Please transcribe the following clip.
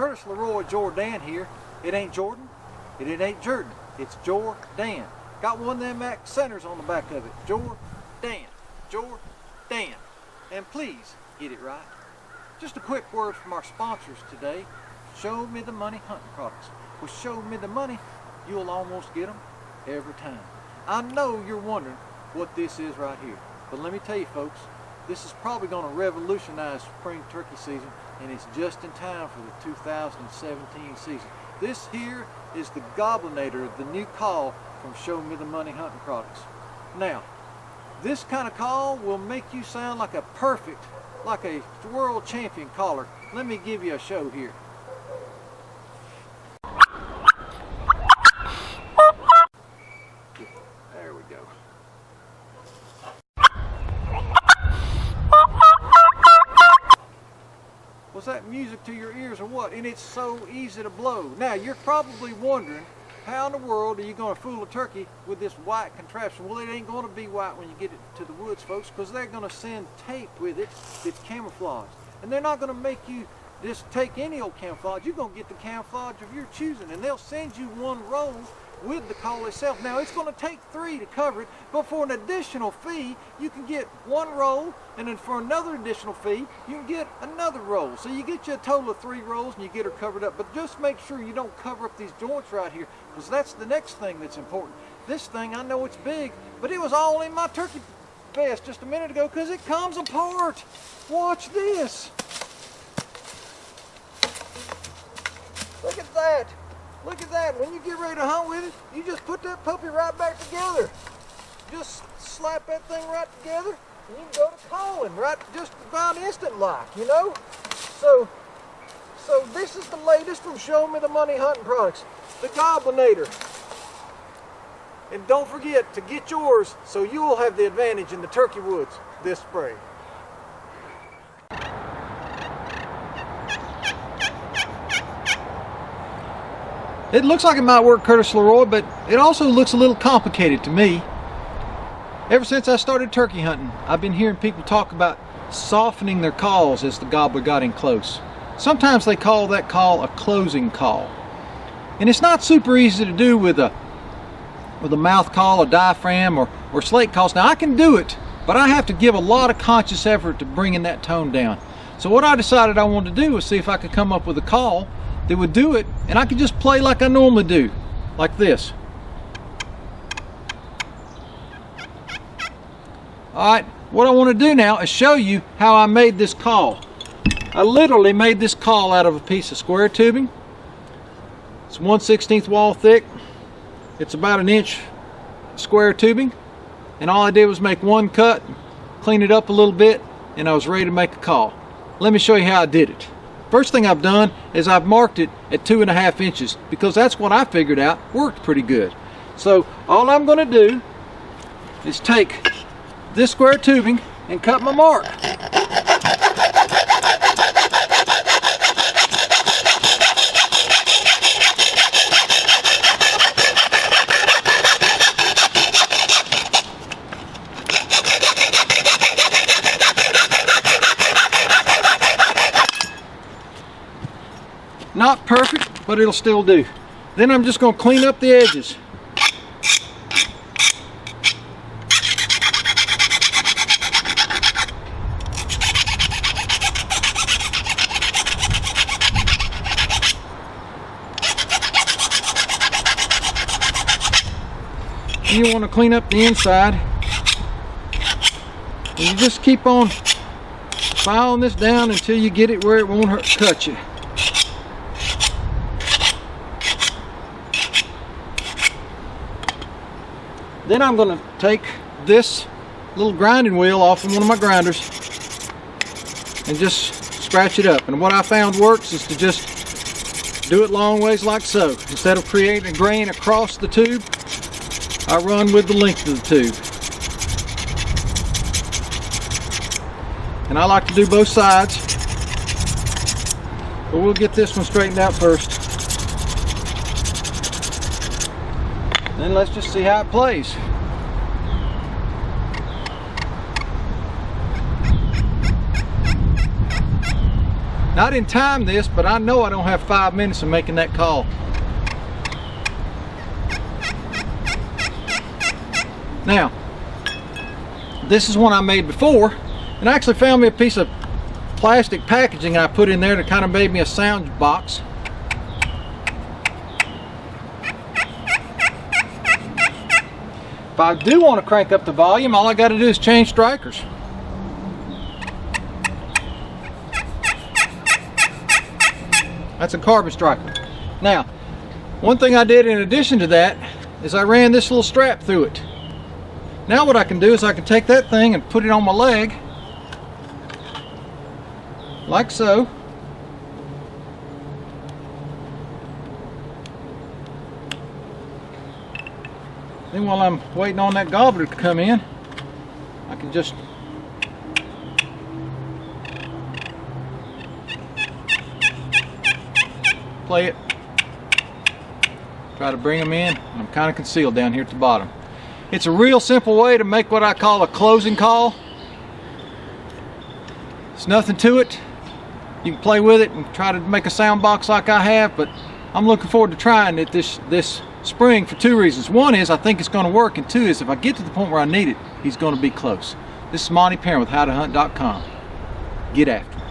Curtis Leroy Jordan here. It ain't Jordan, it ain't Jordan, it's Jordan. Got one of them accenters on the back of it. Jordan, Jordan. And please get it right. Just a quick word from our sponsors today. Show Me the Money Hunting Products. With Show Me the Money, you'll almost get them every time. I know you're wondering what this is right here, but let me tell you folks, this is probably going to revolutionize spring turkey season, and it's just in time for the 2017 season. This here is the Goblinator, the new call from Show Me the Money Hunting Products. Now, this kind of call will make you sound like a perfect, like a world champion caller. Let me give you a show here. There we go. Was that music to your ears or what? And it's so easy to blow. Now, you're probably wondering, how in the world are you going to fool a turkey with this white contraption? Well, it ain't going to be white when you get it to the woods, folks, because they're going to send tape with it that's camouflage. And they're not going to make you just take any old camouflage. You're going to get the camouflage of your choosing, and they'll send you one roll with the call itself. Now, it's going to take 3 to cover it, but for an additional fee, you can get 1 roll, and then for another additional fee, you can get another roll. So you get you a total of 3 rolls, and you get her covered up. But just make sure you don't cover up these joints right here, because that's the next thing that's important. This thing, I know it's big, but it was all in my turkey vest just a minute ago because it comes apart. Watch this. Look at that. Look at that. When you get ready to hunt with it, you just put that puppy right back together. Just slap that thing right together, and you can go to calling right just about instant like, you know? So this is the latest from Show Me the Money Hunting Products, the Goblinator. And don't forget to get yours so you will have the advantage in the turkey woods this spring. It looks like it might work, Curtis Leroy, but it also looks a little complicated to me. Ever since I started turkey hunting, I've been hearing people talk about softening their calls as the gobbler got in close. Sometimes they call that call a closing call. And it's not super easy to do with a mouth call, a diaphragm, or slate calls. Now, I can do it, but I have to give a lot of conscious effort to bringing that tone down. So what I decided I wanted to do was see if I could come up with a call that would do it, and I could just play like I normally do, like this. Alright, what I want to do now is show you how I made this call. I literally made this call out of a piece of square tubing. It's 1/16 wall thick. It's about 1 inch square tubing, and all I did was make one cut, clean it up a little bit, and I was ready to make a call. Let me show you how I did it. First thing I've done is I've marked it at 2.5 inches because that's what I figured out worked pretty good. So all I'm going to do is take this square tubing and cut my mark. Not perfect, but it'll still do. Then I'm just going to clean up the edges. You want to clean up the inside. And you just keep on filing this down until you get it where it won't cut you. Then I'm going to take this little grinding wheel off of one of my grinders and just scratch it up. And what I found works is to just do it long ways like so. Instead of creating a grain across the tube, I run with the length of the tube. And I like to do both sides, but we'll get this one straightened out first. Then let's just see how it plays. Now, I didn't time this, but I know I don't have 5 minutes of making that call. Now, this is one I made before, and I actually found me a piece of plastic packaging I put in there that kind of made me a sound box. If I do want to crank up the volume, all I got to do is change strikers. That's a carbon striker. Now, one thing I did in addition to that is I ran this little strap through it. Now what I can do is I can take that thing and put it on my leg, like so. Then while I'm waiting on that gobbler to come in, I can just play it. Try to bring them in. I'm kind of concealed down here at the bottom. It's a real simple way to make what I call a closing call. It's nothing to it. You can play with it and try to make a sound box like I have, but I'm looking forward to trying it this spring for 2 reasons. One is I think it's going to work, and 2 is if I get to the point where I need it, he's going to be close. This is Monty Perrin with HowToHunt.com. Get after it.